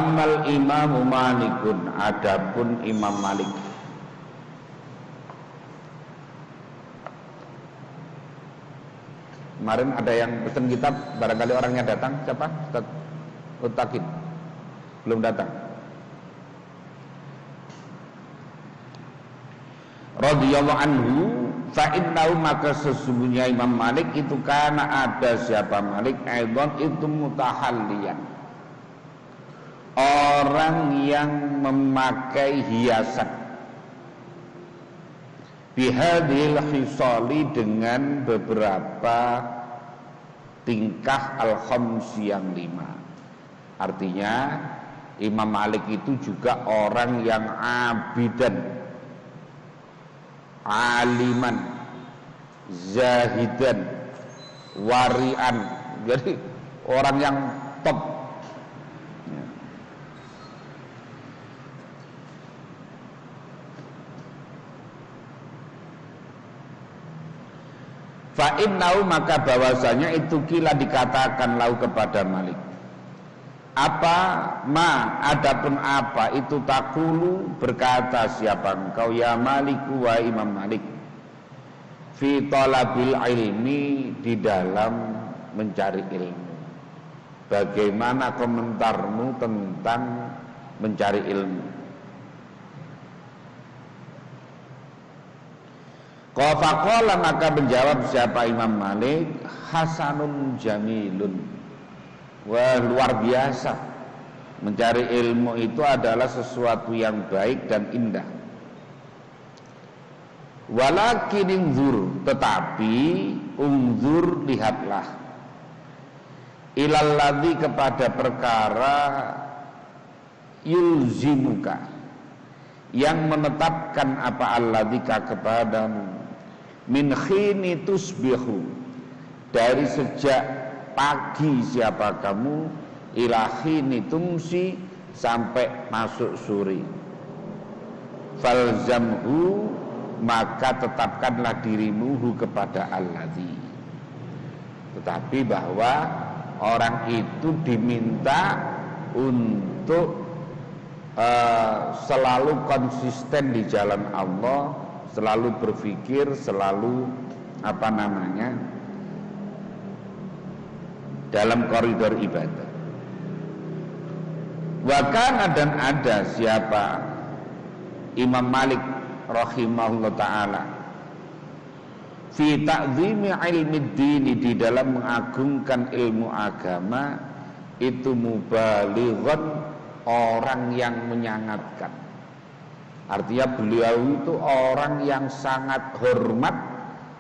amal imamu Malikun, adapun Imam Malik. Kemarin ada yang pesan kitab, barangkali orangnya datang. Siapa? Ustaz Utakin belum datang. Radhiyallahu anhu, fa innahu, maka sesungguhnya Imam Malik itu karena ada siapa Malik aidon itu mutahalliyan, orang yang memakai hiasan, bihadil hisali, dengan beberapa tingkah al-khamsi yang 5. Artinya Imam Malik itu juga orang yang abidan, aliman, zahidan, warian. Jadi orang yang top. Fa innahu, maka bahwasanya itu kila dikatakan lau kepada Malik, apa ma, adapun apa itu takulu, berkata siapa engkau ya Maliku, wa Imam Malik, fi talabil ilmi, di dalam mencari ilmu. Bagaimana komentarmu tentang mencari ilmu? Qafaqala, maka menjawab siapa Imam Malik, hasanun jamilun. Wah, luar biasa. Mencari ilmu itu adalah sesuatu yang baik dan indah. Walakin inzur, tetapi unzur, lihatlah, ilalladzi, kepada perkara, yulzimuka, yang menetapkan apa, alladzika, kepadamu, min khini tusbihu, dari sejak pagi siapa kamu, ilahi nitumsi, sampai masuk sore. Falzamhu, maka tetapkanlah dirimu kepada alladzi. Tetapi bahwa orang itu diminta untuk selalu konsisten di jalan Allah, selalu berpikir, selalu dalam koridor ibadah. Wakana, dan ada siapa Imam Malik rahimahullah ta'ala, fi ta'zimi ilmi dini, di dalam mengagungkan ilmu agama, itu mubalighun, orang yang menyangatkan. Artinya beliau itu orang yang sangat hormat,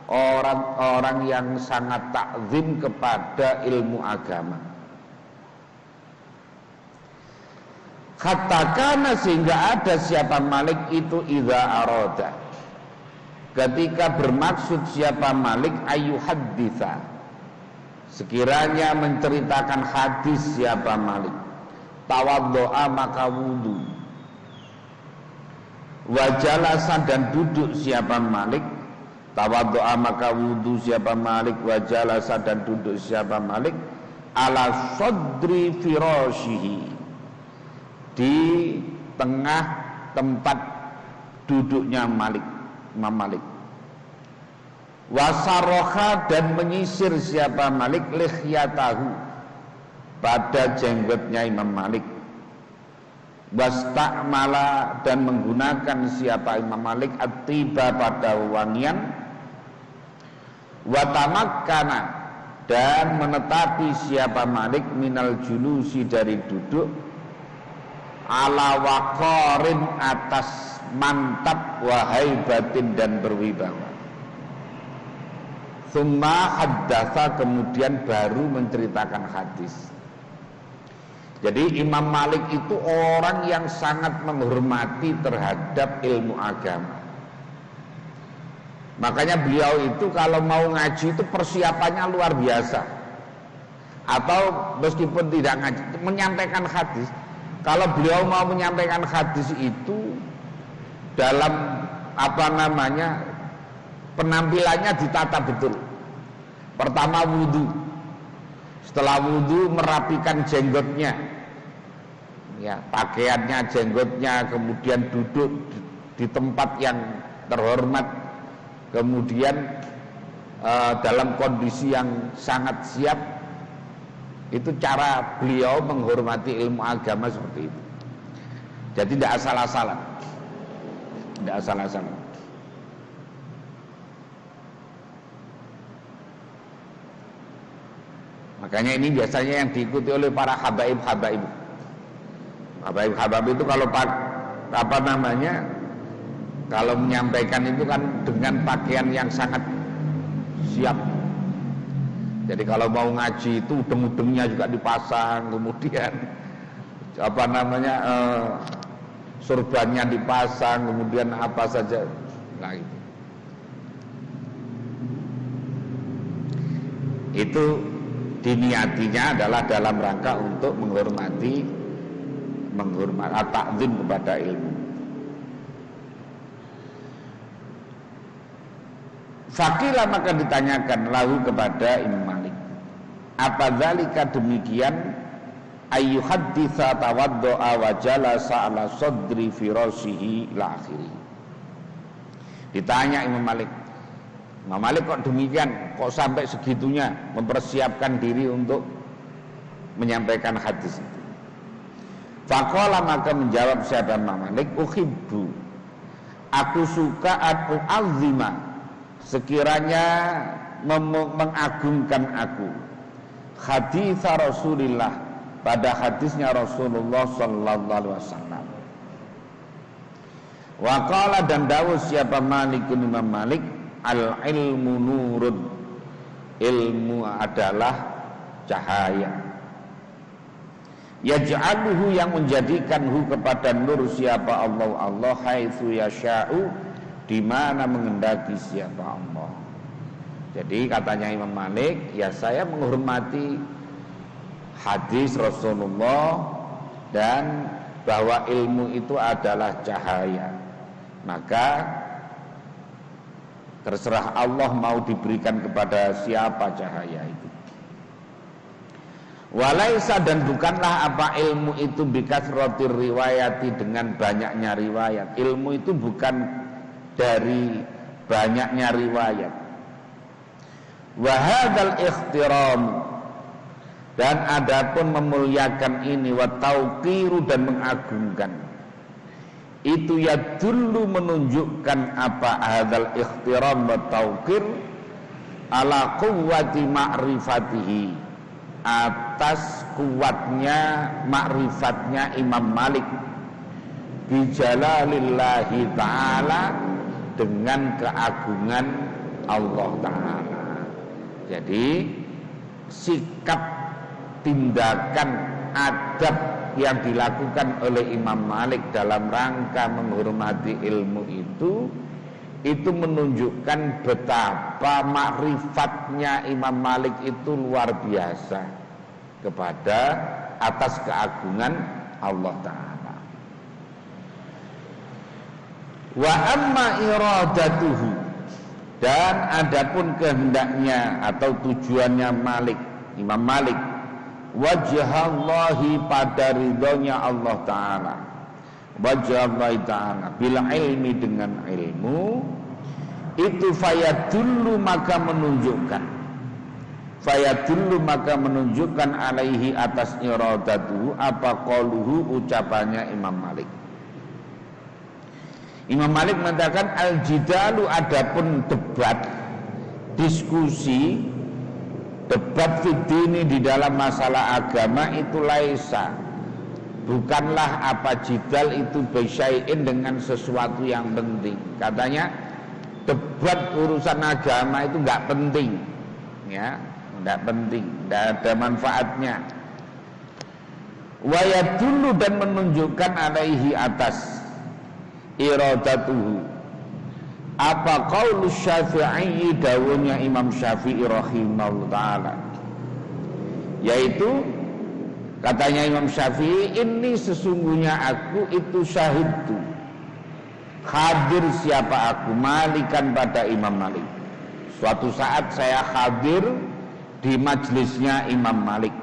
orang-orang yang sangat takzim kepada ilmu agama. Katakan, sehingga ada siapa Malik itu idza arada, ketika bermaksud siapa Malik ayyuhadditsa, sekiranya menceritakan hadis siapa Malik, tawaddo'a, maka wudu, wajalasa, dan duduk siapa Malik, tawaddo'a, maka wudu siapa Malik, wajalasa, dan duduk siapa Malik, ala sodri firashihi, di tengah tempat duduknya Malik, Imam Malik, wasaroha, dan menyisir siapa Malik, lihyatahu, pada jenggotnya Imam Malik, wastakmala, dan menggunakan siapa Imam Malik at-tiba, pada wangian, watamakkana, dan menetapi siapa Malik minal julusi, dari duduk, ala waqarin, atas mantap, wahai batin, dan berwibawa. Tsumma haddatsa, kemudian baru menceritakan hadis. Jadi Imam Malik itu orang yang sangat menghormati terhadap ilmu agama. Makanya beliau itu kalau mau ngaji itu persiapannya luar biasa. Atau meskipun tidak ngaji, menyampaikan hadis, kalau beliau mau menyampaikan hadis itu dalam penampilannya ditata betul. Pertama wudu, setelah wudu merapikan jenggotnya, ya, pakaiannya, jenggotnya, kemudian duduk di tempat yang terhormat, kemudian dalam kondisi yang sangat siap. Itu cara beliau menghormati ilmu agama seperti itu. Jadi tidak asal-asalan, tidak asal-asalan. Makanya ini biasanya yang diikuti oleh para habaib-habaib. Habaib-habaib itu kalau apa namanya, kalau menyampaikan itu kan dengan pakaian yang sangat siap. Jadi kalau mau ngaji itu udeng-udengnya juga dipasang, kemudian apa namanya surbannya dipasang, kemudian apa saja, nah itu diniatinya adalah dalam rangka untuk menghormati ta'zim kepada ilmu. Fakilah, maka ditanyakan lahu kepada Imam Malik, apa dzalika demikian, ayyuhadditsa tawaddu'a wa jalasa ala sadri firashihi ila akhirih. Ditanya Imam Malik kok demikian, kok sampai segitunya mempersiapkan diri untuk menyampaikan hadis itu. Faqala, maka menjawab siapa Imam Malik, uhibbu, aku suka atu azima, sekiranya mengagungkan aku, hadis Rasulillah, pada hadisnya Rasulullah sallallahu alaihi wasallam. Wa qala, dan dawuh siapa Malikun Imam Malik, al ilmu nurun, ilmu adalah cahaya, yaj'aluhu, yang menjadikanhu kepada nur siapa Allah haitsu yasha'u, di mana mengendaki siapa Allah. Jadi katanya Imam Malik, ya saya menghormati hadis Rasulullah dan bahwa ilmu itu adalah cahaya, maka terserah Allah mau diberikan kepada siapa cahaya itu. Walaisa, dan bukanlah apa ilmu itu bikasratir riwayati, dengan banyaknya riwayat. Ilmu itu bukan dari banyaknya riwayat. Wa hadzal ikhtiram, dan adapun memuliakan ini, wa tauqiru, dan mengagungkan itu, ya dulu menunjukkan apa hadzal ikhtiram wa tauqir, ala quwwati ma'rifatihi, atas kuatnya ma'rifatnya Imam Malik bijalalillahi ta'ala, dengan keagungan Allah Ta'ala. Jadi sikap, tindakan, adab yang dilakukan oleh Imam Malik dalam rangka menghormati ilmu itu menunjukkan betapa makrifatnya Imam Malik itu luar biasa kepada atas keagungan Allah Ta'ala. Wa amma iradatuhu, dan adapun kehendaknya atau tujuannya Imam Malik, wajhallahi, pada ridhonya Allah Ta'ala, wajhallahi Ta'ala bil ilmi, dengan ilmu itu, fayadullu, maka menunjukkan alaihi, atas iradatuhu, apa qauluhu, ucapannya Imam Malik. Imam Malik mengatakan, al-jidalu, adapun debat, diskusi, debat fiddini, di dalam masalah agama itu, laisa, bukanlah apa jidal itu, bisyai'in, dengan sesuatu yang penting. Katanya debat urusan agama itu enggak penting, ya, enggak penting, enggak ada manfaatnya. Wa yadullu, dan menunjukkan alaihi, atas iradatuhu, apa qaulu Syafi'i, dawuhnya Imam Syafi'i rahimahullah ta'ala, yaitu katanya Imam Syafi'i, ini sesungguhnya aku itu syahidtu, hadir siapa aku, Malikan, pada Imam Malik. Suatu saat saya hadir di majelisnya Imam Malik.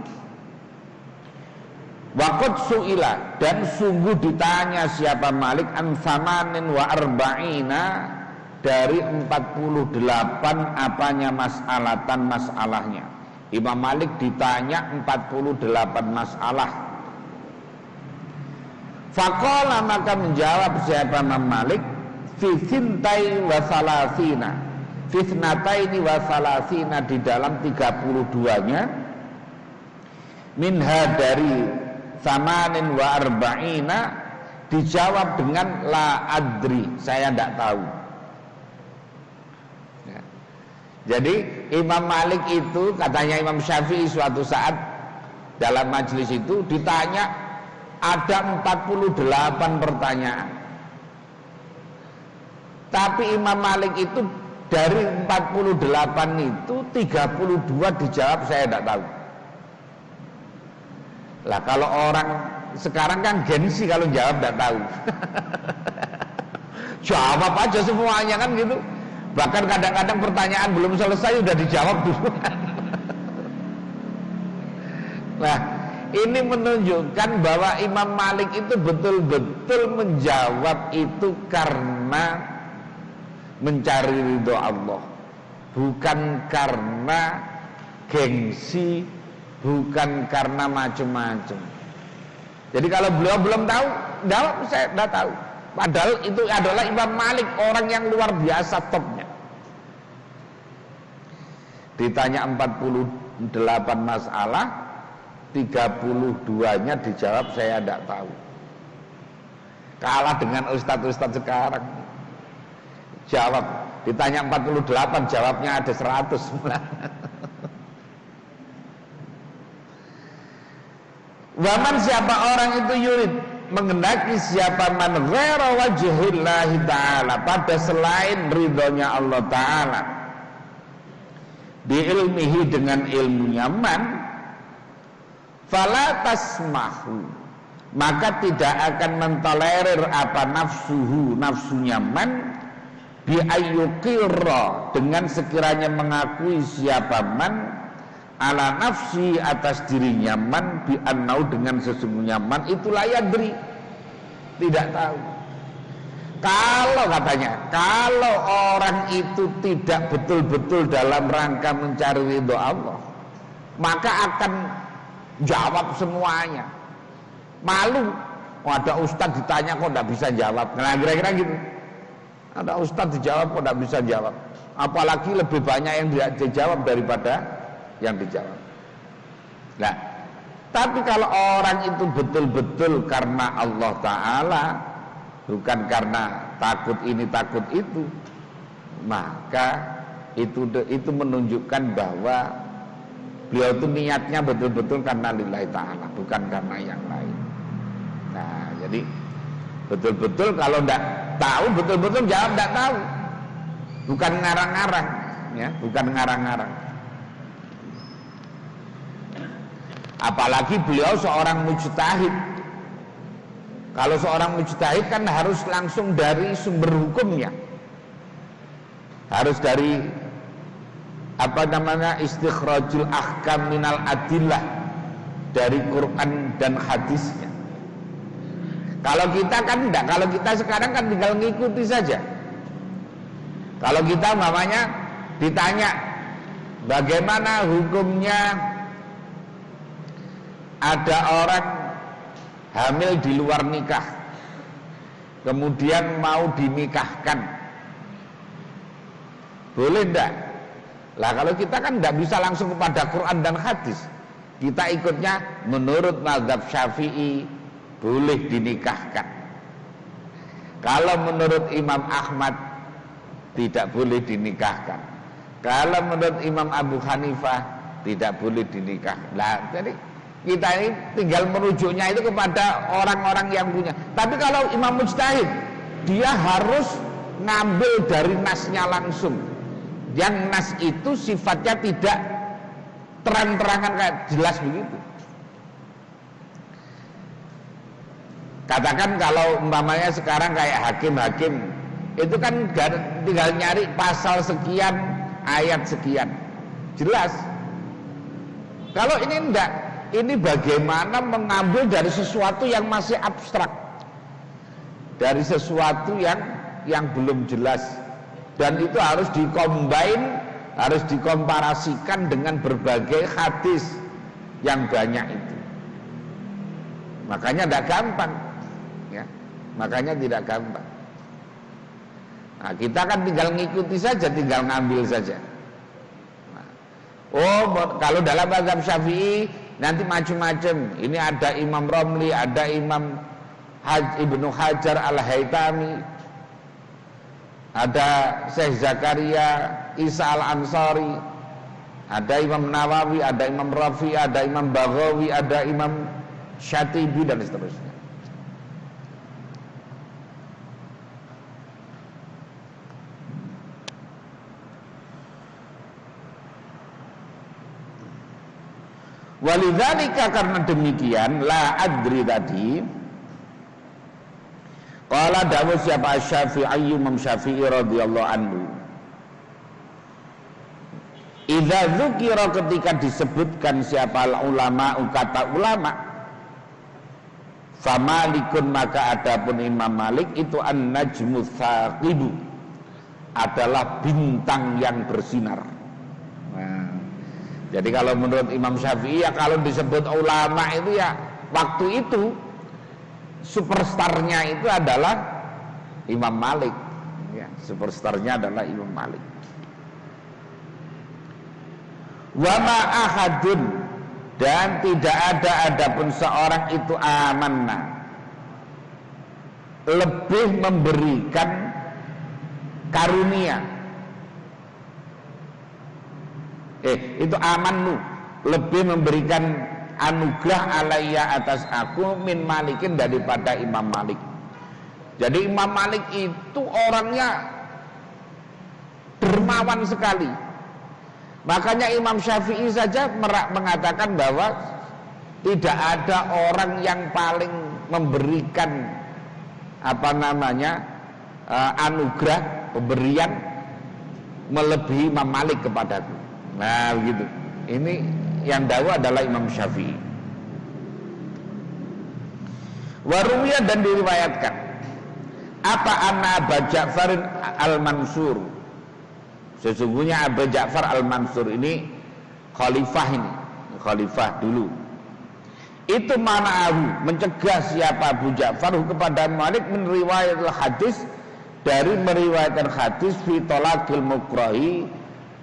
Waqad su'ila, dan sungguh ditanya siapa Malik an samanin wa arba'ina, dari 48 apanya masalahnya. Imam Malik ditanya 48 masalah. Faqala, maka menjawab siapa Imam Malik, fi thintai wa salasina, fitnataini wa salasina, di dalam 32-nya, minha dari samanin wa arba'ina, dijawab dengan la adri, saya tidak tahu. Ya. Jadi Imam Malik itu, katanya Imam Syafi'i suatu saat dalam majelis itu ditanya ada 48 pertanyaan, tapi Imam Malik itu dari 48 itu 32 dijawab saya tidak tahu. Lah kalau orang sekarang kan gengsi kalau jawab tidak tahu. Jawab aja semuanya kan gitu. Bahkan kadang-kadang pertanyaan belum selesai udah dijawab dulu. Nah, ini menunjukkan bahwa Imam Malik itu betul-betul menjawab itu karena mencari ridho Allah, bukan karena gengsi, bukan karena macam-macam. Jadi kalau beliau belum tahu, saya tidak tahu. Padahal itu adalah Imam Malik, orang yang luar biasa topnya. Ditanya 48 masalah, 32-nya dijawab saya tidak tahu. Kalah dengan ustadz-ustadz sekarang. Jawab, ditanya 48, jawabnya ada 100. Waman, siapa orang itu yurid, mengendaki siapa man ghaira wajhillahi ta'ala, pada selain ridhonya Allah Ta'ala, biilmihi, dengan ilmunya man, fala tasmahu, maka tidak akan mentolerir apa nafsunya man, bi ayyuqirra, dengan sekiranya mengakui siapa man, ala nafsi, atas dirinya man, bi annau, dengan sesungguhnya man itu la yadri, tidak tahu. Kalau katanya, kalau orang itu tidak betul-betul dalam rangka mencari ridho Allah, maka akan jawab semuanya. Malu, ada ustadz ditanya kok tidak bisa jawab. Nah kira-kira gitu. Ada ustadz dijawab kok tidak bisa jawab. Apalagi lebih banyak yang tidak dijawab daripada yang dijawab. Nah, tapi kalau orang itu betul-betul karena Allah Ta'ala, bukan karena takut ini takut itu, maka itu menunjukkan bahwa beliau itu niatnya betul-betul karena lillahi ta'ala, bukan karena yang lain. Nah, jadi betul-betul kalau tidak tahu, betul-betul jawab tidak tahu, bukan ngarang-ngarang, ya, bukan ngarang-ngarang. Apalagi beliau seorang mujtahid. Kalau seorang mujtahid kan harus langsung dari sumber hukumnya, harus dari istikhrajul ahkam minal adillah, dari Quran dan hadisnya. Kalau kita kan tidak, kalau kita sekarang kan tinggal ngikuti saja. Kalau kita mamanya ditanya bagaimana hukumnya ada orang hamil di luar nikah, kemudian mau dinikahkan, boleh enggak? Lah kalau kita kan enggak bisa langsung kepada Quran dan hadis, kita ikutnya menurut mazhab Syafi'i, boleh dinikahkan. Kalau menurut Imam Ahmad tidak boleh dinikahkan. Kalau menurut Imam Abu Hanifah tidak boleh dinikah. Nah, jadi kita ini tinggal merujuknya itu kepada orang-orang yang punya. Tapi kalau imam mujtahid, dia harus ngambil dari nasnya langsung. Yang nas itu sifatnya tidak terang-terangan kayak jelas begitu. Katakan kalau umpamanya sekarang kayak hakim-hakim, itu kan tinggal nyari pasal sekian, ayat sekian, jelas. Kalau ini enggak, ini bagaimana mengambil dari sesuatu yang masih abstrak, dari sesuatu yang belum jelas, dan itu harus dikombin, harus dikomparasikan dengan berbagai hadis yang banyak itu. Makanya tidak gampang, ya. Makanya tidak gampang. Nah, kita kan tinggal ngikuti saja, tinggal ngambil saja. Nah, kalau dalam mazhab Syafi'i nanti macam-macam. Ini ada Imam Romli, ada Imam Ibnu Hajar Al-Haytami, ada Syekh Zakaria Isa Al-Ansari, ada Imam Nawawi, ada Imam Rafi, ada Imam Baghawi, ada Imam Syatibi, dan seterusnya. Walidzalika, karena demikian, la adri tadi qala dawuh siapa Syafi'i, Imam Syafi'i radhiyallahu anhu, idza dzukira, ketika disebutkan siapa ulama, kata ulama, famalikun, maka adapun Imam Malik itu an-najmu tsaqibu, adalah bintang yang bersinar. Nah, jadi kalau menurut Imam Syafi'i, ya kalau disebut ulama itu ya waktu itu superstarnya itu adalah Imam Malik, ya, superstarnya adalah Imam Malik. Wa ma ahadun, dan tidak adapun seorang itu amanna, lebih memberikan karunia, itu amanu, lebih memberikan anugerah alayya atas aku, min Malikin, daripada Imam Malik. Jadi Imam Malik itu orangnya dermawan sekali. Makanya Imam Syafi'i saja mengatakan bahwa tidak ada orang yang paling memberikan anugerah, pemberian melebihi Imam Malik kepadaku. Nah begitu. Ini yang dakwah adalah Imam Syafi'i. Waruwiyah, dan diriwayatkan, apa anna Abu Ja'far Al-Mansur, sesungguhnya Abu Ja'far Al-Mansur ini khalifah dulu. Itu mana'ahu, mencegah siapa Abu Ja'far kepada Malik min riwayatil hadis, dari meriwayatkan hadis fi tolakil mukrahi,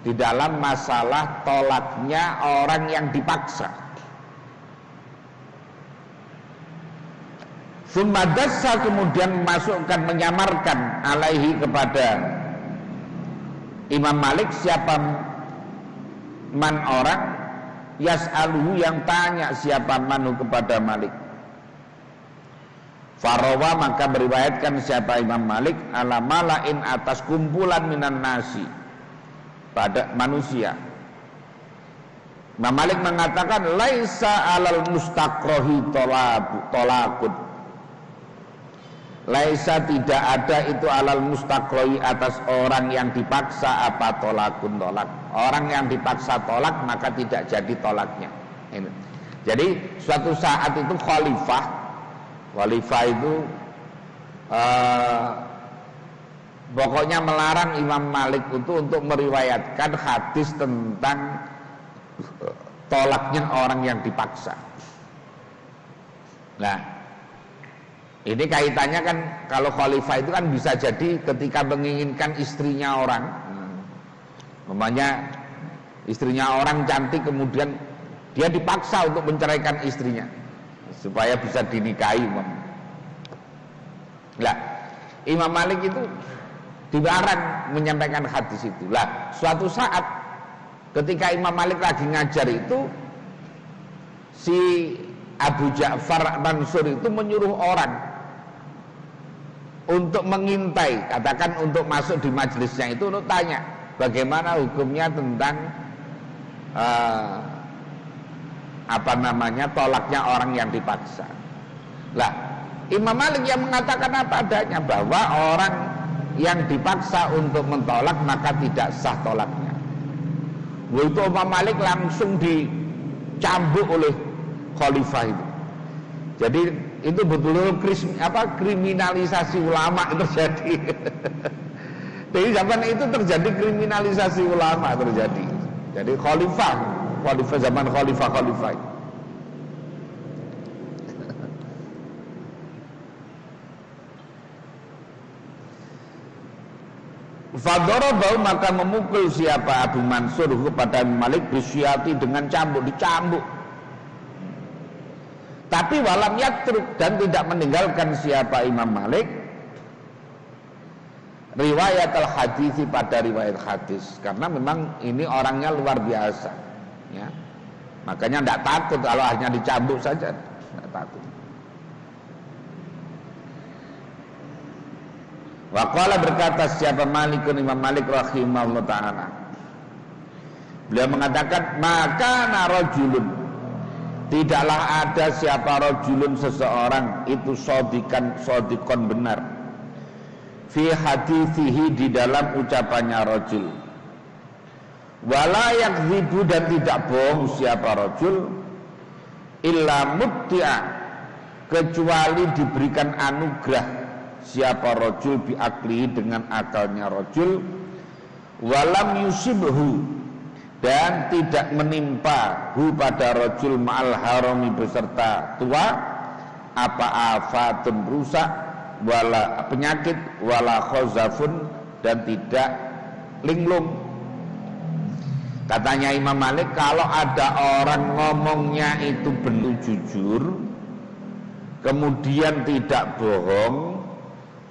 di dalam masalah tolaknya orang yang dipaksa. Sumadassa, kemudian memasukkan, menyamarkan alaihi, kepada Imam Malik, siapa man orang, yas'aluhu, yang tanya siapa manu kepada Malik. Farawa, maka meriwayatkan siapa Imam Malik, ala malain, atas kumpulan minan nasi, pada manusia. Imam Malik mengatakan, laisa alal mustaqrohi tolakun, laisa, tidak ada itu alal mustaqrohi, atas orang yang dipaksa apa tolakun, tolak. Orang yang dipaksa tolak, maka tidak jadi tolaknya. Ini. Jadi suatu saat itu khalifah itu pokoknya melarang Imam Malik itu untuk meriwayatkan hadis tentang tolaknya orang yang dipaksa. Nah, ini kaitannya kan, kalau khalifah itu kan bisa jadi ketika menginginkan istrinya orang, namanya istrinya orang cantik, kemudian dia dipaksa untuk menceraikan istrinya supaya bisa dinikahi. Nah, Imam Malik itu dilarang menyampaikan hadis itu. Lah, suatu saat ketika Imam Malik lagi ngajar itu, si Abu Ja'far Mansur itu menyuruh orang untuk mengintai, katakan untuk masuk di majelisnya itu, untuk tanya bagaimana hukumnya tentang tolaknya orang yang dipaksa. Lah, Imam Malik yang mengatakan apa adanya, bahwa orang yang dipaksa untuk mentolak maka tidak sah tolaknya. Itu Imam Malik langsung dicambuk oleh khalifah itu. Jadi itu betul-betul kriminalisasi ulama itu terjadi. Jadi zaman itu terjadi kriminalisasi ulama terjadi. Jadi khalifah zaman khalifah. Fadarabahu, maka memukul siapa Abu Mansur kepada Malik bisyati dengan cambuk, dicambuk. Tapi walam yatruk, dan tidak meninggalkan siapa Imam Malik riwayat al-hadisi pada riwayat hadis, karena memang ini orangnya luar biasa ya. Makanya tidak takut kalau hanya dicambuk saja, tidak takut. Waqala, berkata siapa Malikun, Imam Malik rahimahullah ta'ala, beliau mengatakan, maka narojulun, tidaklah ada siapa rojulun seseorang itu sodikon benar fi hadithihi, di dalam ucapannya rojul, wala yakzibu, dan tidak bohong siapa rojul, illa mutti'a, kecuali diberikan anugerah siapa rojul biaklihi, dengan akalnya rojul, walam yusibhu, dan tidak menimpa hu pada rojul ma'al harami, beserta tua, apa afatun, rusak, wala penyakit, wala khozafun, dan tidak linglung. Katanya Imam Malik, kalau ada orang ngomongnya itu benar jujur, kemudian tidak bohong,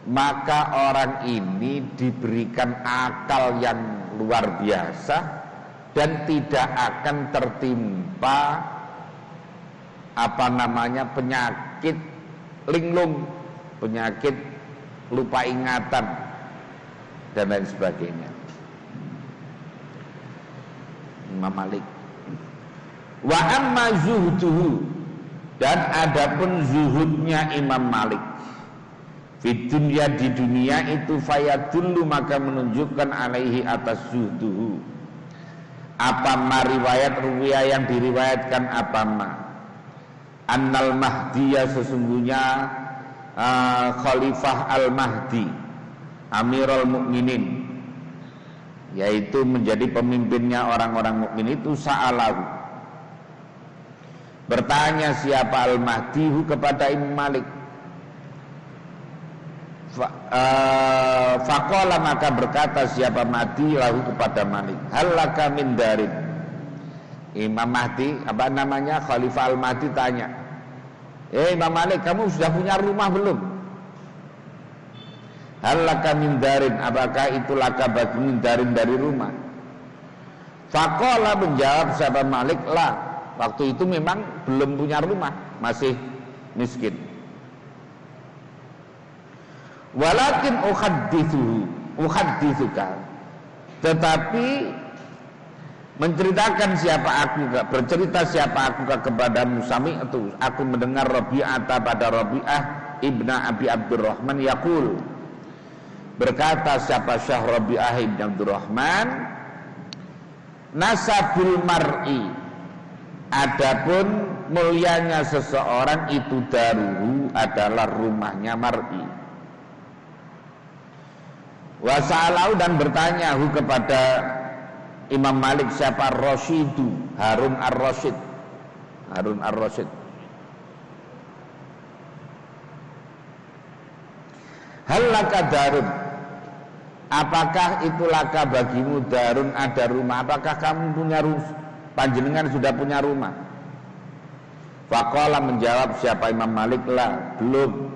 maka orang ini diberikan akal yang luar biasa dan tidak akan tertimpa penyakit linglung, penyakit lupa ingatan dan lain sebagainya. Imam Malik. Wa amma zuhduhu, dan adapun zuhudnya Imam Malik di dunia, di dunia itu, fayadullu, maka menunjukkan alaihi, atas zuhduhu, apa ma riwayat ruwiyah, yang diriwayatkan apa ma annal mahdiyah, sesungguhnya Khalifah al-Mahdi Amirul Mukminin, yaitu menjadi pemimpinnya orang-orang mukmin itu, sa'alahu, bertanya siapa al-Mahdi kepada Imam Malik. Faqala, maka berkata siapa Mahdi lahu kepada Malik, hal laka min darin. Imam Mahdi, Khalifah al-Mahdi tanya, Imam Malik, kamu sudah punya rumah belum? Hal laka min darin, apakah itu laka bagi min darin, dari rumah? Faqala, menjawab siapa Malik, lah, waktu itu memang belum punya rumah, masih miskin. Walakin uhaddithuka, tetapi menceritakan bercerita siapa aku kepada Musami, itu aku mendengar Rabi'ah pada Rabi'ah ibna Abi Abdurrahman yaqul, berkata siapa Syah Rabi'ah ibn Abdurrahman, nasabul mar'i, adapun mulianya seseorang itu daruhu, adalah rumahnya mar'i. Wasa'alau, dan bertanya kepada Imam Malik siapa Rasyidu, Harun ar-Rasyid. Hal laka darun, apakah itu laka bagimu darun, ada rumah, apakah kamu punya rumah, panjenengan sudah punya rumah? Faqala, menjawab siapa Imam Malik, lah, belum.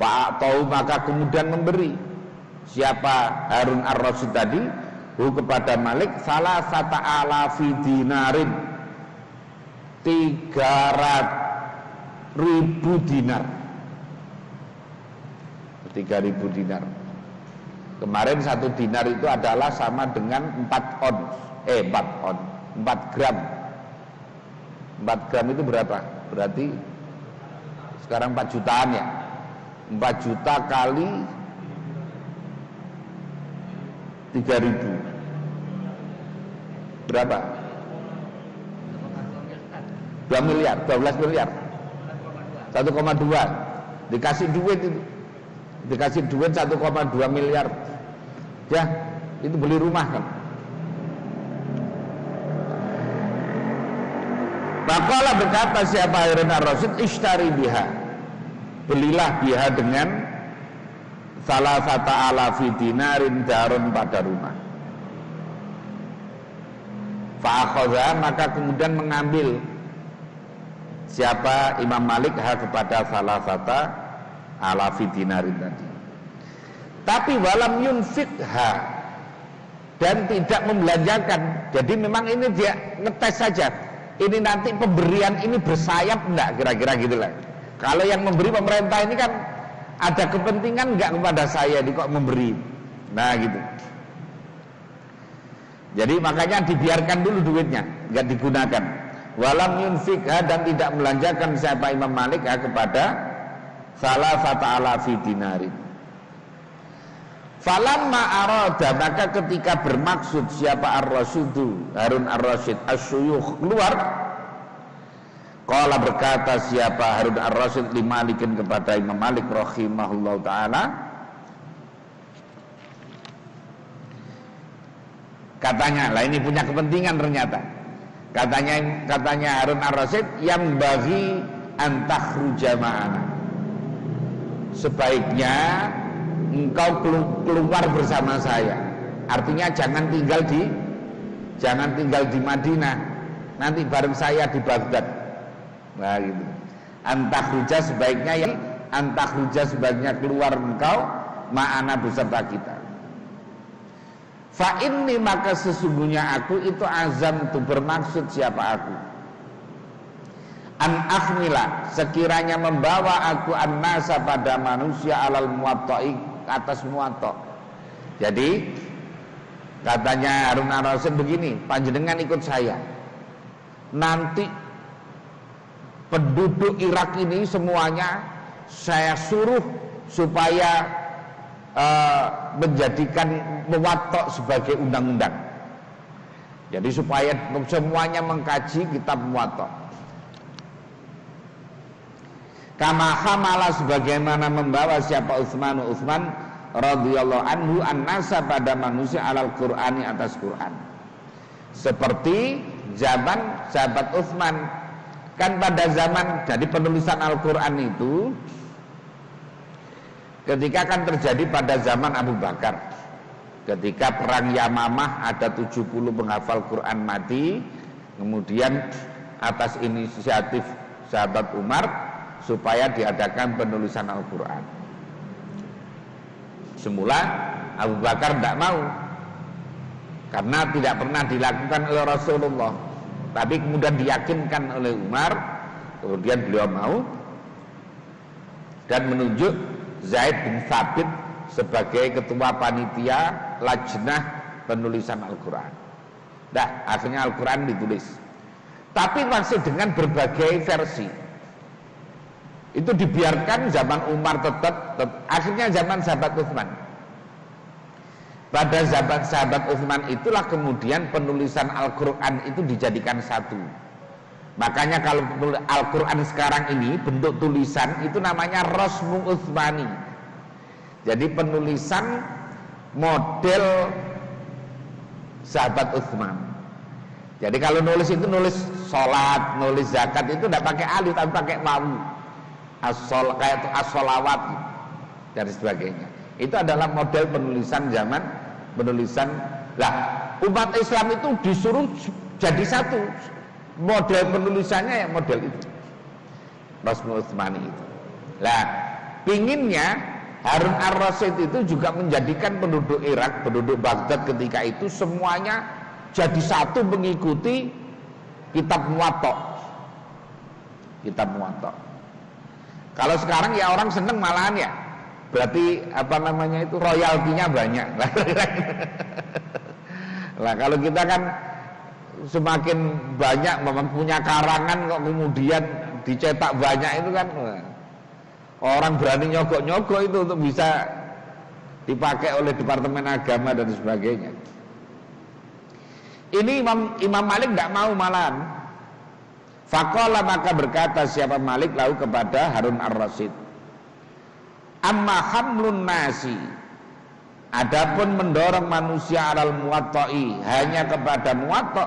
Fa'atau, maka kemudian memberi siapa Harun ar-Rasyid tadi kepada Malik salah sata alafi dinarin, 3.000 dinar. 3.000 dinar. Kemarin 1 dinar itu adalah sama dengan 4 gram. 4 gram itu berapa? Berarti sekarang 4 jutaan ya. 4 juta kali 3.000 berapa? 2 miliar, 12 miliar, 1,2, dikasih duit itu, dikasih duit 1,2 miliar, ya itu beli rumah kan. Maka berkata siapa Harun ar-Rasyid, ishtari biha, belilah biha dengan salah satu alafi dinarin darun pada rumah. Fa'akhadha, maka kemudian mengambil siapa Imam Malik kepada salah satu alafi dinarin tadi. Tapi walam yunfikha, dan tidak membelanjakan. Jadi memang ini dia ngetes saja. Ini nanti pemberian ini bersayap enggak, kira-kira gitulah. Kalau yang memberi pemerintah ini kan ada kepentingan enggak kepada saya, kok memberi. Nah gitu. Jadi makanya dibiarkan dulu duitnya, enggak digunakan. Walam yunfikha, dan tidak melanjakan siapa Imam Malik kepada salah satu alafi dinarin. Falamma arada, maka ketika bermaksud siapa ar-Rasyidu Harun ar-Rasyid as-Syuyukh keluar, qala berkata siapa Harun ar-Rasyid li Malikin kepada Imam Malik rahimahullahu taala, katanya, lah ini punya kepentingan ternyata. Katanya Harun ar-Rasyid, yang bagi antakhruja ma'ana, sebaiknya engkau keluar bersama saya. Artinya jangan tinggal di Madinah, nanti bareng saya di Baghdad. Nah gitu. Antakhruja, sebaiknya keluar engkau ma'ana beserta kita. Fa inni, maka sesungguhnya aku itu azam tu, bermaksud siapa aku, an akhmila, sekiranya membawa aku an-nasa pada manusia alal muwatta'i, atas muwatta'. Jadi katanya Harun ar-Rasyid begini, panjenengan ikut saya, nanti penduduk Irak ini semuanya saya suruh supaya menjadikan muwatta' sebagai undang-undang. Jadi supaya semuanya mengkaji kitab muwatta'. Kama hamala, sebagaimana membawa siapa Utsman radhiyallahu anhu an-nasa pada manusia alal Qur'ani, atas Quran. Seperti zaman sahabat Utsman, kan pada zaman jadi penulisan Al-Qur'an itu ketika kan terjadi pada zaman Abu Bakar. Ketika perang Yamamah ada 70 penghafal Quran mati, kemudian atas inisiatif sahabat Umar supaya diadakan penulisan Al-Quran. Semula Abu Bakar tidak mau, karena tidak pernah dilakukan oleh Rasulullah. Tapi kemudian diyakinkan oleh Umar, kemudian beliau mau dan menunjuk Zaid bin Thabit sebagai ketua panitia lajnah penulisan Al-Quran. Nah, akhirnya Al-Quran ditulis, tapi masih dengan berbagai versi. Itu dibiarkan zaman Umar tetap akhirnya zaman sahabat Utsman. Pada zaman sahabat Utsman itulah kemudian penulisan Al-Quran itu dijadikan satu. Makanya kalau Al-Quran sekarang ini bentuk tulisan itu namanya Rasmu Utsmani. Jadi penulisan model sahabat Utsman. Jadi kalau nulis itu nulis sholat, nulis zakat itu tidak pakai alif tapi pakai wawu. Kayak as-sholawat dan sebagainya. Itu adalah model penulisan zaman penulisan. Lah, umat Islam itu disuruh jadi satu. Model penulisannya yang model itu, Rasmul Utsmani itu. Lah, pinginnya Harun ar-Rasyid itu juga menjadikan penduduk Irak, penduduk Baghdad ketika itu semuanya jadi satu mengikuti kitab Muwatta'. Kitab Muwatta'. Kalau sekarang ya orang seneng malahan ya, berarti apa namanya itu royaltinya banyak. Lah kalau kita kan semakin banyak punya karangan kok kemudian dicetak banyak itu kan orang berani nyogok-nyogok itu untuk bisa dipakai oleh Departemen Agama dan sebagainya. Ini Imam Malik tidak mau malahan. Faqala, maka berkata siapa Malik lahu kepada Harun ar-Rasyid, amma hamlun nasi, adapun mendorong manusia alal muwatta'i, hanya kepada muwatta',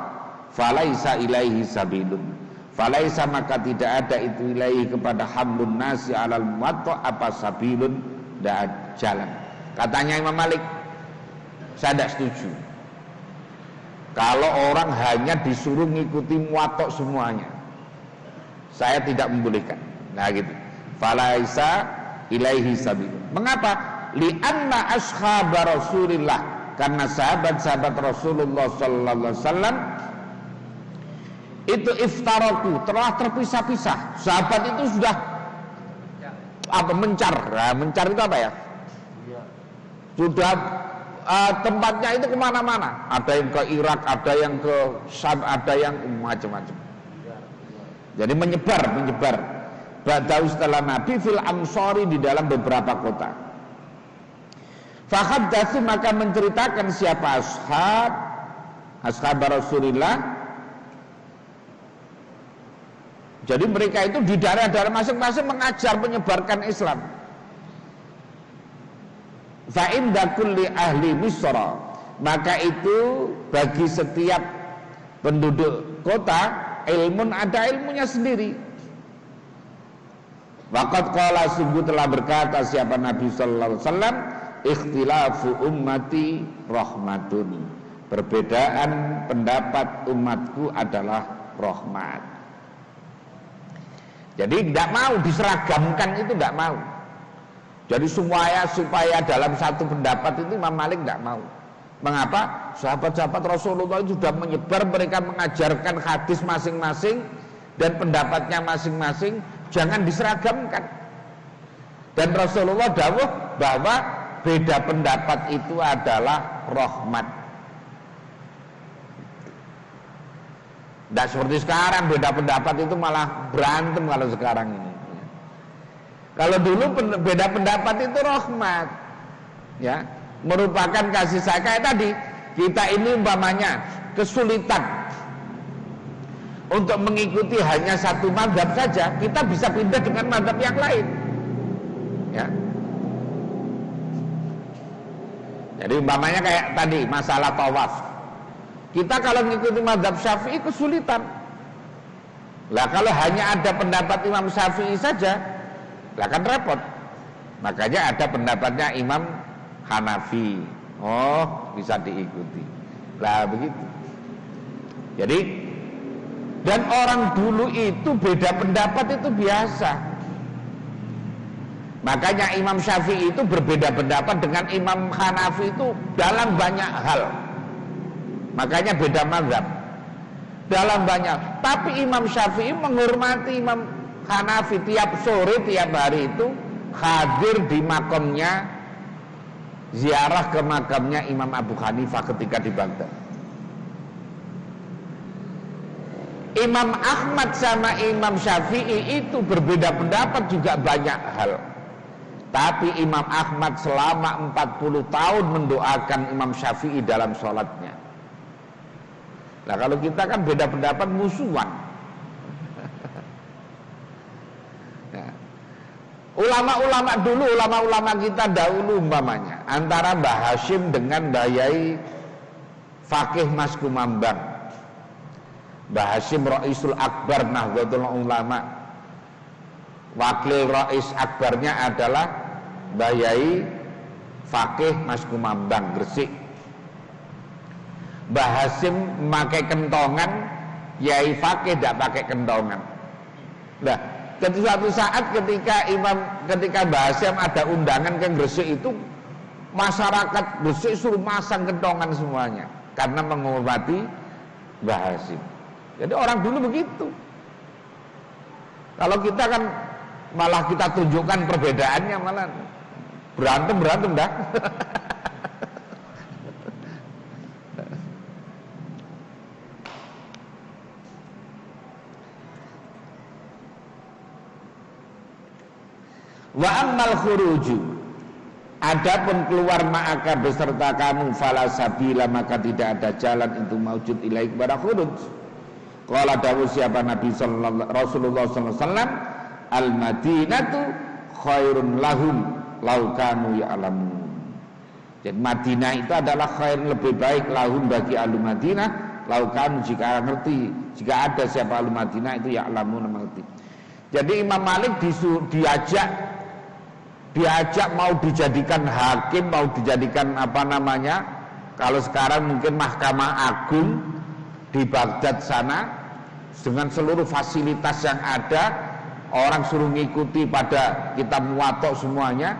falaisa ilaihi sabilun, falaisa maka tidak ada itu ilaihi kepada hamlun nasi alal muwatta' apa sabilun, tidak ada jalan. Katanya Imam Malik, saya tidak setuju kalau orang hanya disuruh ngikuti muwatta' semuanya, saya tidak membolehkan. Nah gitu. Falaisa ilaihi sabilun. Mengapa? Li'anna ashab Rasulillah, karena sahabat-sahabat Rasulullah sallallahu alaihi wasallam itu iftaraku, telah terpisah-pisah. Sahabat itu sudah mencar. Nah, mencar itu apa ya? Sudah tempatnya itu kemana-mana. Ada yang ke Irak, ada yang ke Syam, ada yang macam-macam. Jadi menyebar. Ba'dahu setelah Nabi fil amsori, di dalam beberapa kota. Fahaddatsu, maka menceritakan siapa ashab Rasulillah. Jadi mereka itu di daerah-daerah masing-masing mengajar, menyebarkan Islam. Fa inda kulli ahli Misra, maka itu bagi setiap penduduk kota ilmun, ada ilmunya sendiri. Waqad qala, sungguh telah berkata siapa Nabi sallallahu alaihi wasallam, ikhtilafu ummati rahmatun, perbedaan pendapat umatku adalah rahmat. Jadi tidak mau diseragamkan, itu tidak mau. Jadi supaya dalam satu pendapat itu Imam Malik tidak mau. Mengapa? Sahabat-sahabat Rasulullah itu sudah menyebar, mereka mengajarkan hadis masing-masing dan pendapatnya masing-masing, jangan diseragamkan. Dan Rasulullah dawuh bahwa beda pendapat itu adalah rahmat. Tidak seperti sekarang, beda pendapat itu malah berantem kalau sekarang ini. Kalau dulu beda pendapat itu rahmat, ya, merupakan kasih sayang. Kayak tadi, kita ini umpamanya kesulitan untuk mengikuti hanya satu mazhab saja, kita bisa pindah dengan mazhab yang lain, ya. Jadi umpamanya kayak tadi masalah tawaf, kita kalau mengikuti mazhab Syafi'i kesulitan. Lah kalau hanya ada pendapat Imam Syafi'i saja, lah kan repot. Makanya ada pendapatnya Imam Hanafi, oh bisa diikuti. Lah begitu. Jadi, dan orang dulu itu beda pendapat itu biasa. Makanya Imam Syafi'i itu berbeda pendapat dengan Imam Hanafi itu dalam banyak hal. Makanya beda mazhab dalam banyak. Tapi Imam Syafi'i menghormati Imam Hanafi, tiap sore, tiap hari itu hadir di makamnya, ziarah ke makamnya Imam Abu Hanifah ketika di Baghdad. Imam Ahmad sama Imam Syafi'i itu berbeda pendapat juga banyak hal. Tapi Imam Ahmad selama 40 tahun mendoakan Imam Syafi'i dalam sholatnya. Nah kalau kita kan beda pendapat, musuhan. Nah, ulama-ulama dulu, ulama-ulama kita dahulu umpamanya antara Mbah Hashim dengan Mbah Yai Fakih Mas Kumambang. Mbah Hashim Raisul Akbar Nahdlatul Ulama, wakil Rais Akbarnya adalah Mbah Yai Fakih Mas Kumambang Gresik. Mbah Hashim memakai kentongan, Yai Fakih tidak pakai kentongan. Nah, suatu saat ketika Mbah Hashim ada undangan ke Gresik itu, masyarakat Gresik suruh masang kentongan semuanya karena menghormati Mbah Hashim. Jadi orang dulu begitu. Kalau kita kan malah kita tunjukkan perbedaannya, malah berantem dah. Wa ammal khuruju, adapun keluar ma'aka beserta kamu, fala sabila maka tidak ada jalan itu maujud ilaih kepada khuruj. Qala dawuh siapa Nabi Rasulullah sallallahu alaihi wasallam, al-Madinatu khairun lahum law kanu ya'lamun. Jadi Madinah itu adalah khair, lebih baik lahum bagi ahli Madinah, law kanu jika ngerti, jika ada siapa ahli Madinah itu ya'lamun mengerti. Jadi Imam Malik diajak mau dijadikan hakim, mau dijadikan kalau sekarang mungkin Mahkamah Agung di Baghdad sana dengan seluruh fasilitas yang ada, orang suruh ngikuti pada kitab Muwatta semuanya.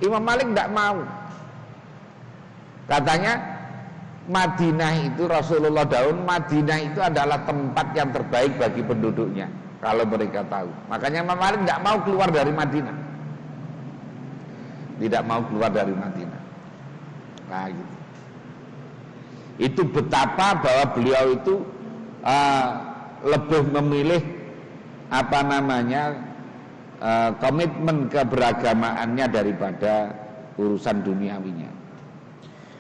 Imam Malik tidak mau. Katanya Madinah itu, Rasulullah daun Madinah itu adalah tempat yang terbaik bagi penduduknya kalau mereka tahu. Makanya Imam Malik tidak mau keluar dari Madinah. Tidak mau keluar dari Madinah. Nah gitu. Itu betapa bahwa beliau itu lebih memilih komitmen keberagamaannya daripada urusan duniawinya.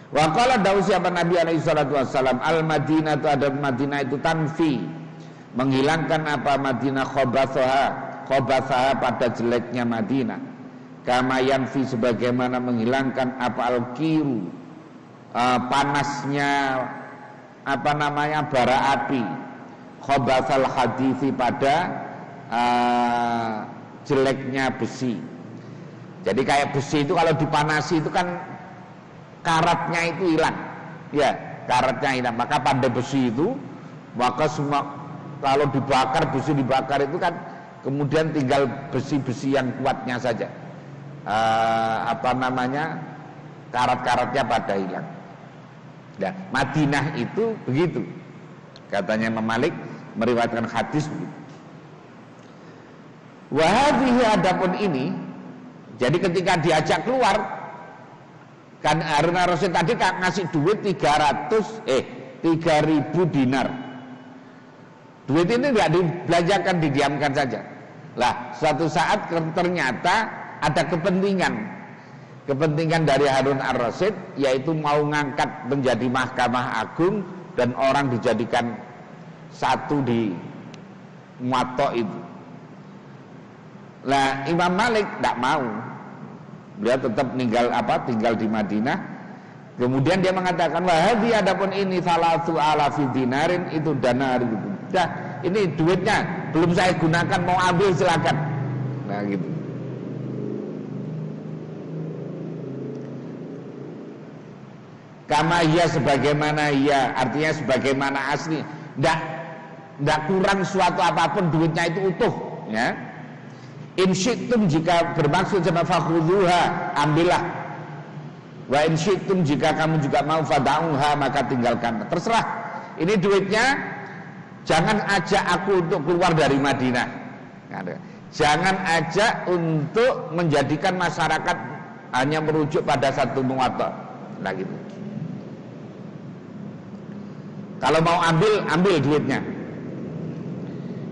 Wa qala dawu siapa Nabi alaihi salatu wassalam, al-Madinah itu ada Madinah itu tanfi, menghilangkan Madinah khobathaha pada jeleknya Madinah. Kama yanfi, sebagaimana menghilangkan al-kiru, panasnya bara api, khobathal hadithi, pada jeleknya besi. Jadi kayak besi itu kalau dipanasi itu kan karatnya itu hilang, ya karatnya hilang. Maka pada besi itu, maka semua kalau dibakar, besi dibakar itu kan kemudian tinggal besi-besi yang kuatnya saja, karat-karatnya pada hilang. Nah, Madinah itu begitu, katanya Imam Malik meriwayatkan hadis begitu. Wahadhihi, adapun ini, jadi ketika diajak keluar, kan Harun ar-Rasyid tadi ngasih duit 3.000 dinar. Duit ini tidak dibelanjakan, didiamkan saja. Lah, suatu saat ternyata ada kepentingan dari Harun ar-Rasyid, yaitu mau ngangkat menjadi Mahkamah Agung dan orang dijadikan satu di Muwatta itu. Nah, Imam Malik tidak mau. Beliau tetap tinggal di Madinah. Kemudian dia mengatakan, wahadi, adapun ini 3,000 dinarin, itu dana itu. Dah, ini duitnya belum saya gunakan, mau ambil silakan. Nah gitu. Kama hiya, sebagaimana hiya, artinya sebagaimana asli. Tidak kurang suatu apapun, duitnya itu utuh, ya. In syi'tum, jika bermaksud sama fakhudhuha, ambillah. Wa in syi'tum, jika kamu juga mau fada'uha, maka tinggalkan. Terserah. Ini duitnya, jangan ajak aku untuk keluar dari Madinah. Jangan ajak untuk menjadikan masyarakat hanya merujuk pada satu Muwatta. Nah gitu. Kalau mau ambil duitnya.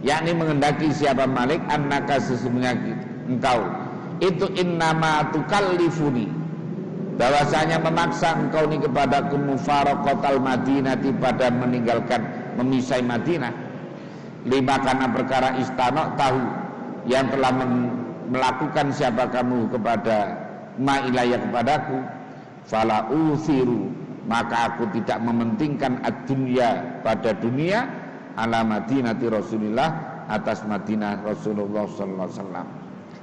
Yakni mengendaki siapa Malik, annaka, sesungguhnya engkau itu innama tukallifuni, bahwasanya memaksa engkau ini kepadaku mufaraqatal Madinati, pada meninggalkan, memisai Madinah, lima karena perkara istanok tahu, yang telah melakukan siapa kamu kepada ma ilayya, kepadaku, fala uthiru, maka aku tidak mementingkan ad-dunya, pada dunia, ala Madinati Rasulillah, atas Madinah Rasulullah sallallahu alaihi wasallam.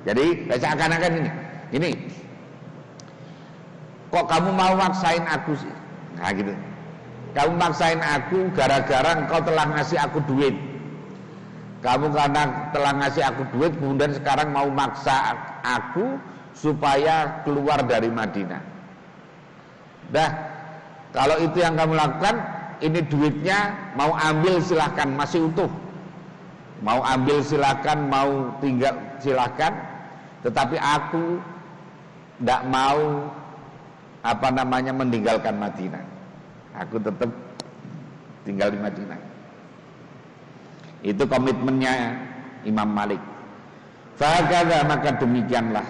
Jadi seakan-akan ini kok kamu mau maksain aku sih? Nah gitu. Kamu maksain aku gara-gara engkau telah ngasih aku duit. Kamu karena telah ngasih aku duit, kemudian sekarang mau maksa aku supaya keluar dari Madinah. Dah, kalau itu yang kamu lakukan, ini duitnya mau ambil silahkan, masih utuh. Mau ambil silahkan, mau tinggal silahkan. Tetapi aku tidak mau meninggalkan Madinah. Aku tetap tinggal di Madinah. Itu komitmennya Imam Malik. Fahakadha, maka demikianlah.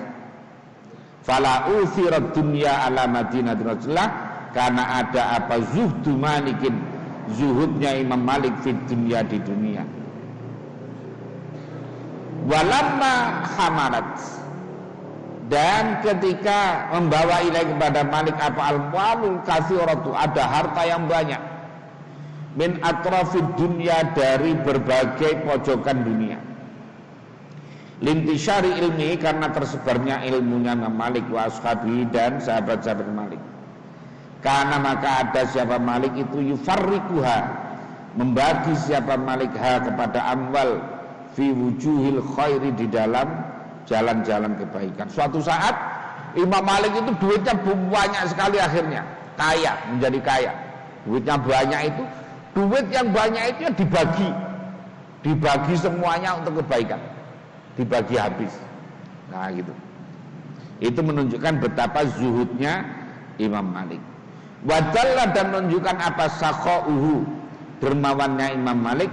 Fala uthirat dunya ala Madinah Rasulullah, karena ada zuhdu Malikin, zuhudnya Imam Malik di dunia. Walamma hamalat, dan ketika membawa ilaih kepada Malik apa al-malul katsiratu, ada harta yang banyak, min atrafid dunya, dari berbagai pojokan dunia, lintisyari ilmi, karena tersebarnya ilmunya Imam Malik wa ashabi, dan sahabat-sahabat Malik. Karena maka ada siapa Malik itu yufarrikuha, membagi siapa Malik ha kepada amwal, fi wujuhil khairi, di dalam jalan-jalan kebaikan. Suatu saat Imam Malik itu duitnya banyak sekali, akhirnya kaya, menjadi kaya. Duitnya banyak itu, duit yang banyak itu ya dibagi semuanya untuk kebaikan, dibagi habis. Nah gitu. Itu menunjukkan betapa zuhudnya Imam Malik. Wadalla, dan menunjukkan apa sakhauhu, dermawannya Imam Malik,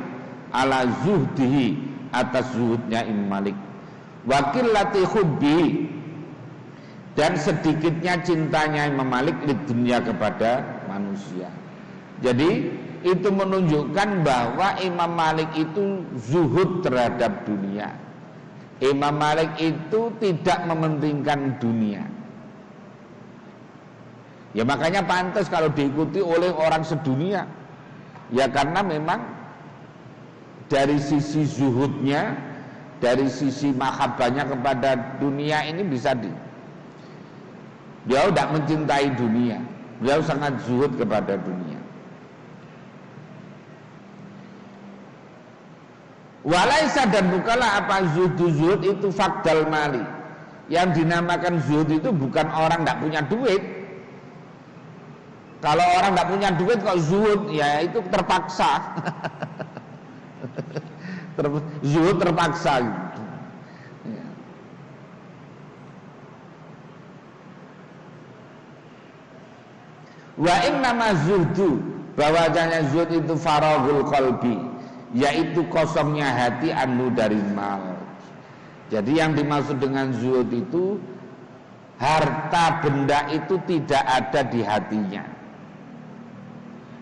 ala zuhdihi, atas zuhudnya Imam Malik. Wakillati hubbi, dan sedikitnya cintanya Imam Malik di dunia kepada manusia. Jadi itu menunjukkan bahwa Imam Malik itu zuhud terhadap dunia. Imam Malik itu tidak mementingkan dunia. Ya makanya pantas kalau diikuti oleh orang sedunia. Ya karena memang dari sisi zuhudnya, dari sisi mahabbahnya kepada dunia ini bisa beliau tidak mencintai dunia. Beliau sangat zuhud kepada dunia. Walaisa, dan bukanlah apa zuhud itu fakdal mali. Yang dinamakan zuhud itu bukan orang tidak punya duit. Kalau orang tidak punya duit kok zuhud, ya itu terpaksa. Zuhud terpaksa gitu. Ya. Wa innama zuhdu, bahwasanya zuhud itu faraghul qalbi, yaitu kosongnya hati anu dari mal. Jadi yang dimaksud dengan zuhud itu harta benda itu tidak ada di hatinya.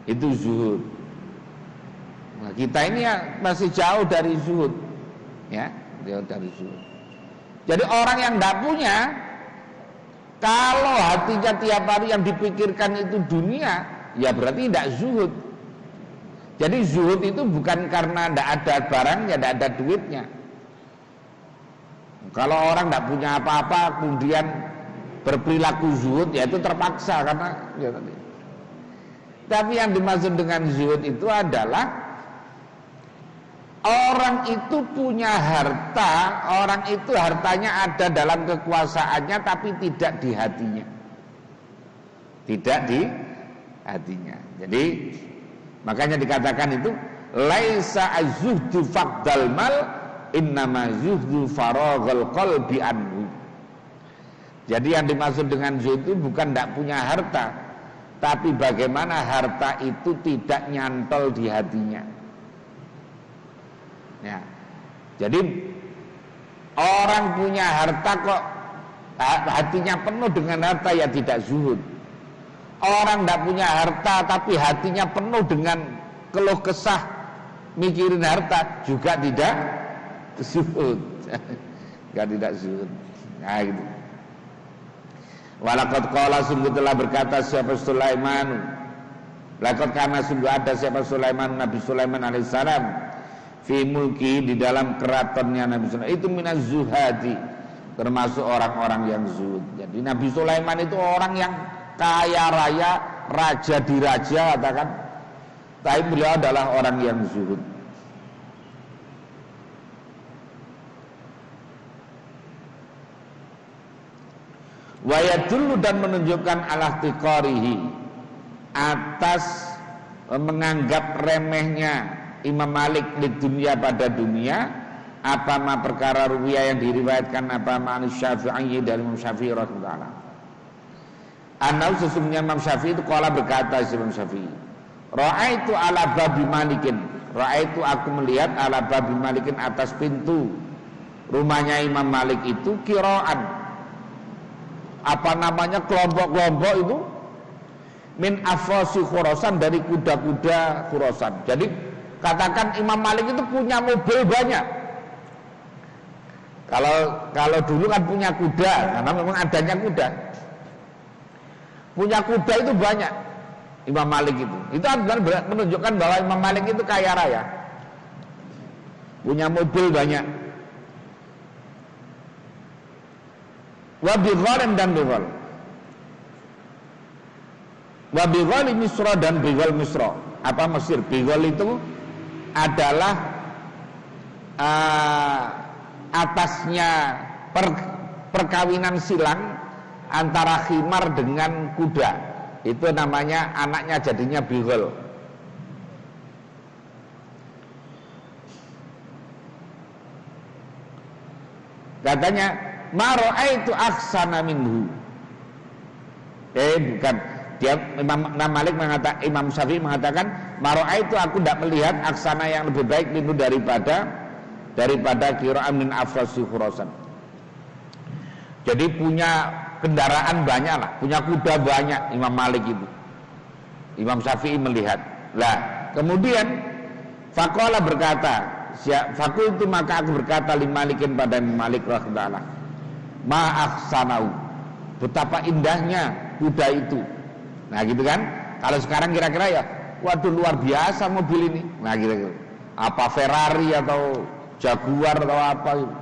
Itu zuhud. Nah, kita ini ya masih jauh dari zuhud, ya, jauh dari zuhud. Jadi orang yang tidak punya, kalau hatinya tiap hari yang dipikirkan itu dunia, ya berarti tidak zuhud. Jadi zuhud itu bukan karena tidak ada barangnya, tidak ada duitnya. Kalau orang tidak punya apa-apa kemudian berperilaku zuhud, ya itu terpaksa karena ya, tapi yang dimaksud dengan zuhud itu adalah orang itu punya harta, orang itu hartanya ada dalam kekuasaannya tapi tidak di hatinya. Tidak di hatinya. Jadi makanya dikatakan itu laisa az-zuhdu faqdal mal, innama zuhdu faraghal qalbi anhu. Jadi yang dimaksud dengan zuhud itu bukan tidak punya harta, tapi bagaimana harta itu tidak nyantol di hatinya. Ya. Jadi orang punya harta kok hatinya penuh dengan harta, ya tidak zuhud. Orang tidak punya harta tapi hatinya penuh dengan keluh kesah mikirin harta, juga tidak zuhud. Tidak zuhud. Nah gitu. Walaqad qala, sungguh telah berkata siapa Sulaiman, laqad kana, sungguh ada siapa Sulaiman, Nabi Sulaiman alaihissalam, fi mulki, di dalam keratonnya Nabi Sulaiman, itu minaz zuhadi, termasuk orang-orang yang zuhud. Jadi Nabi Sulaiman itu orang yang kaya raya, raja di raja katakan, tapi beliau adalah orang yang zuhud. Wa yadullu, dan menunjukkan ala tiqarihi, atas menganggap remehnya Imam Malik di dunia pada dunia, apa ma perkara ruwiyah yang diriwayatkan apa ma'an Syafi'i dari Imam Syafi'i radhiyallahu anhu. Anau, sesungguhnya Imam Syafi'i itu qala, berkata Imam Syafi'i, ra'aitu ala babi Malikin, ra'aitu aku melihat ala babi Malikin, atas pintu rumahnya Imam Malik itu qira'an, apa namanya, kelompok-kelompok itu min afrosi Khurasan, dari kuda-kuda Khurasan. Jadi katakan Imam Malik itu punya mobil banyak. Kalau dulu kan punya kuda, karena memang adanya kuda. Punya kuda itu banyak Imam Malik itu. Itu adalah menunjukkan bahwa Imam Malik itu kaya raya. Punya mobil banyak. Wa bighalin dan bighal. Wa bighal Misra dan bighal Misra. Apa Mesir? Bighal itu adalah atasnya perkawinan silang antara khimar dengan kuda. Itu namanya, anaknya jadinya bighal. Katanya ma ra'aitu ahsana minhu. Bukan. Dia Imam Malik mengatakan, Imam Syafi'i mengatakan ma ra'aitu, aku tidak melihat ahsana yang lebih baik minhu daripada qira'an min afrasi Khurasan. Jadi punya kendaraan banyak lah, punya kuda banyak Imam Malik itu. Imam Syafi'i melihat. Lah, kemudian faqala berkata, fakultu maka aku berkata li Malikin pada Malik rahimahullah, ma ahsanau, betapa indahnya kuda itu. Nah gitu kan. Kalau sekarang kira-kira ya, waduh luar biasa mobil ini. Nah gitu. Apa Ferrari atau Jaguar atau apa itu.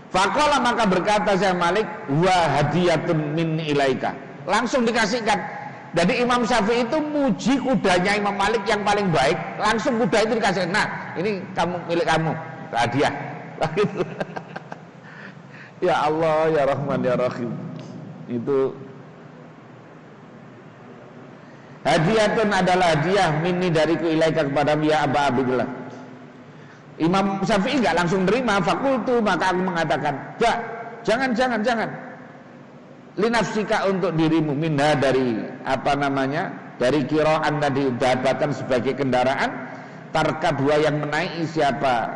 Faqala maka berkata Syekh Malik, wa hadiyatun min ilaika. Langsung dikasihkan. Jadi Imam Syafi'i itu muji kudanya Imam Malik yang paling baik, langsung kuda itu dikasihkan. Nah, ini kamu, milik kamu, hadiah. Ya Allah, ya Rahman, ya Rahim. Itu hadiyatun adalah hadiah minni dariku ilaika kepada ya Aba Abdullah. Imam Syafi'i enggak langsung terima. Fakultu maka aku mengatakan, jangan. Linafsika, untuk dirimu, minha, dari dari qira'an tadi dapatkan sebagai kendaraan, tarka dua yang menaiki siapa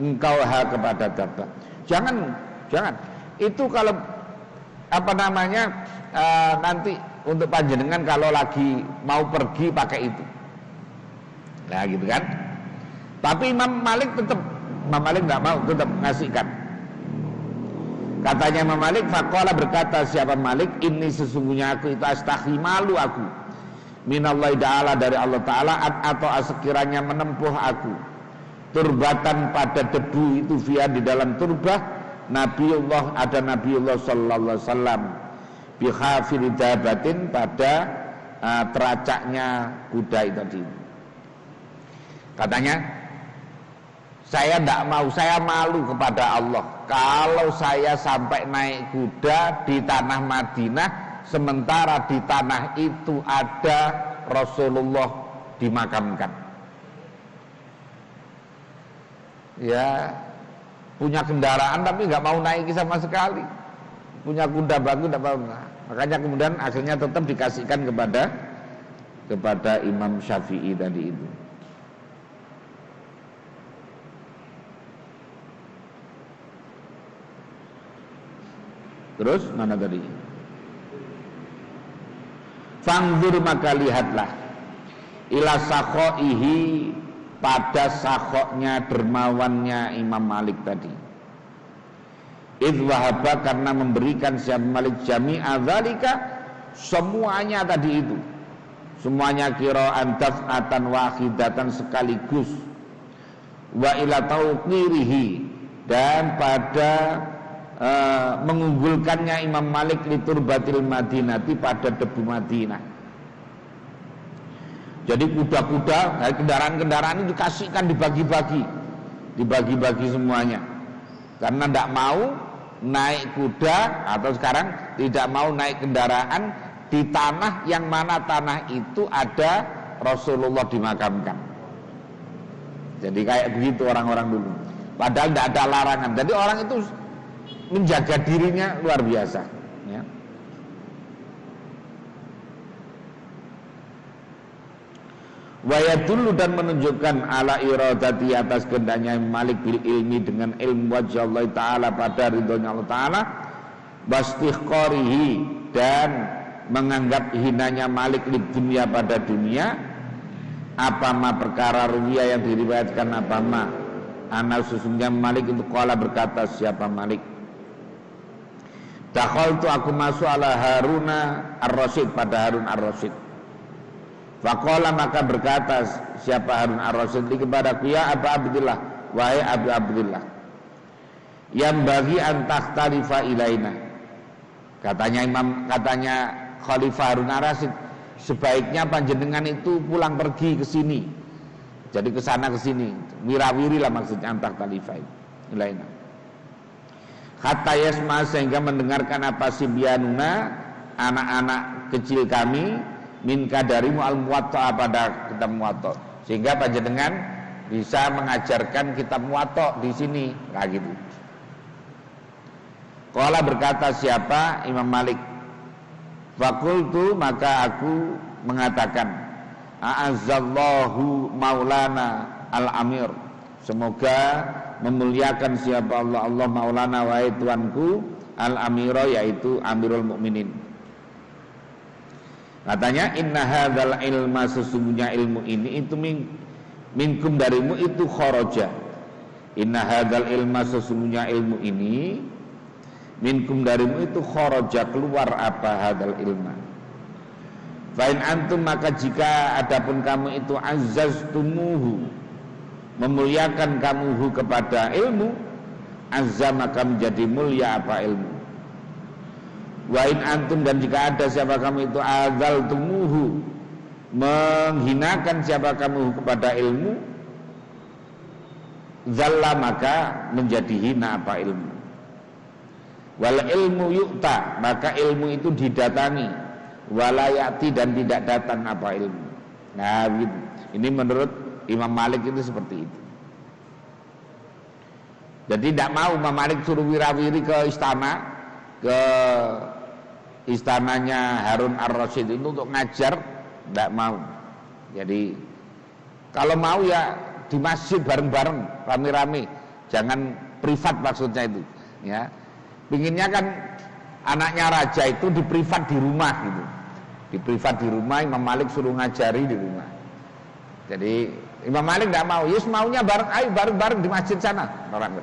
engkau ha kepada dabah. Jangan. Itu kalau nanti untuk panjenengan kalau lagi mau pergi pakai itu. Nah gitu kan. Tapi Imam Malik enggak mau, tetap ngasihkan. Katanya Imam Malik, faqala berkata siapa Malik, ini sesungguhnya aku itu astahi, malu aku minallahi ta'ala, dari Allah Ta'ala, atau sekiranya menempuh aku turbatan pada debu itu via di dalam turbah Nabiullah, ada Nabiullah sallallahu alaihi wasallam bihafir dabatin, pada teracaknya kuda itu tadi. Katanya, saya tidak mau, saya malu kepada Allah kalau saya sampai naik kuda di tanah Madinah, sementara di tanah itu ada Rasulullah dimakamkan. Ya, punya kendaraan tapi nggak mau naiki sama sekali. Punya kuda bagus tidak mau. Makanya kemudian akhirnya tetap dikasihkan kepada Imam Syafi'i tadi itu. Terus mana tadi? Fangzur maka lihatlah ila sakhoihi, pada sakhoknya, dermawannya Imam Malik tadi. Idh wahaba, karena memberikan siapa Malik jami'a dzalika, semuanya tadi itu. Semuanya qira'an daf'atan wahidatan, sekaligus. Wa ila tauqirihi, dan pada mengunggulkannya Imam Malik liturbatil Madinati, pada debu Madinah. Jadi kuda-kuda, kendaraan-kendaraan itu dikasihkan, dibagi-bagi semuanya. Karena tidak mau naik kuda, atau sekarang tidak mau naik kendaraan di tanah yang mana tanah itu ada Rasulullah dimakamkan. Jadi kayak begitu orang-orang dulu. Padahal tidak ada larangan. Jadi orang itu menjaga dirinya luar biasa, ya. Wayadullu, dan menunjukkan ala iradati, atas kehendaknya Malik bil ilmi, dengan ilmu wajah Allah Ta'ala, pada ridhonya Allah Ta'ala, bastihqarihi, dan menganggap hinanya Malik di dunia pada dunia. Apa ma perkara ruwiya yang diriwayatkan apa ma ana sesungguhnya Malik itu qala berkata siapa Malik, dakhaltu aku masuk ala Haruna ar-Rasyid pada Harun ar-Rasyid. Faqala maka berkata siapa Harun ar-Rasyid kepadaku, ya Abu Abdillah, wahai Abu Abdillah, yang bagi antah talifa ilaina. Katanya Khalifah Harun ar-Rasyid, sebaiknya panjenengan itu pulang pergi ke sini. Jadi ke sana ke sini, wirawiri lah maksudnya antah talifa ilaina. Hatta yasma sehingga mendengarkan apa sibyanuna anak-anak kecil kami min kadarimu al-muwatta pada kitab muwatta, sehingga panjenengan bisa mengajarkan kitab muwatta di sini, nah gitu. Qala berkata siapa Imam Malik, fakultu maka aku mengatakan, a'azzallahu maulana al-amir, semoga memuliakan siapa Allah, Allah maulana wahai tuanku al-amiro yaitu amirul mukminin. Katanya inna hadzal ilma sesungguhnya ilmu ini itu minkum darimu itu kharaja. Inna hadzal ilma sesungguhnya ilmu ini minkum darimu itu kharaja keluar apa hadzal ilma. Fa in antum maka jika adapun kamu itu azzaztumuhu memuliakan kamuhu kepada ilmu, azza maka menjadi mulia apa ilmu. Wa in antum dan jika ada siapa kamu itu azaltumuhu menghinakan siapa kamu kepada ilmu, zalla maka menjadi hina apa ilmu. Wal ilmu yu'ta maka ilmu itu didatangi, walayati dan tidak datang apa ilmu. Nah begitu. Ini menurut Imam Malik itu seperti itu. Jadi tidak mau Imam Malik suruh wirawiri ke istana, ke istananya Harun ar-Rasyid itu untuk ngajar, tidak mau. Jadi kalau mau ya di masjid bareng-bareng, rame-rame, jangan privat maksudnya itu. Ya, pinginnya kan anaknya raja itu di privat di rumah gitu, di privat di rumah. Imam Malik suruh ngajari di rumah. Jadi Imam Malik tidak mau, yes maunya bareng, ayo bareng-bareng di masjid sana, orang.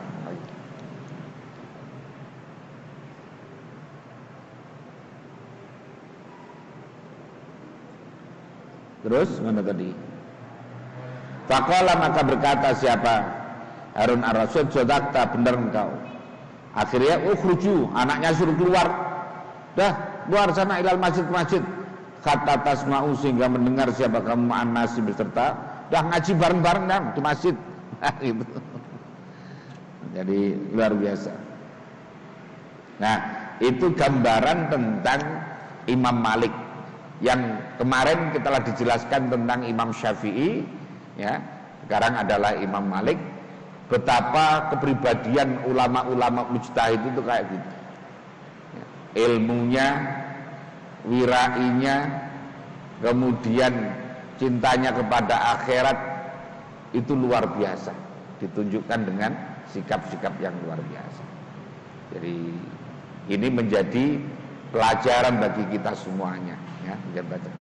Terus mana tadi? Faqala maka berkata siapa Harun ar-Rasyid, sadaqta benar engkau. Akhirnya ukhruju, anaknya suruh keluar. Dah, keluar sana ilal masjid. Kata tasma'u sehingga mendengar siapa kamu ma'an nasi beserta. Dah ngaji bareng-bareng dah di masjid. Gitu. Jadi luar biasa. Nah, itu gambaran tentang Imam Malik. Yang kemarin kita telah dijelaskan tentang Imam Syafi'i, ya. Sekarang adalah Imam Malik. Betapa kepribadian ulama-ulama mujtahid itu kayak gitu. Ya. Ilmunya, wirainya, kemudian cintanya kepada akhirat itu luar biasa. Ditunjukkan dengan sikap-sikap yang luar biasa. Jadi ini menjadi pelajaran bagi kita semuanya. Ya, baca.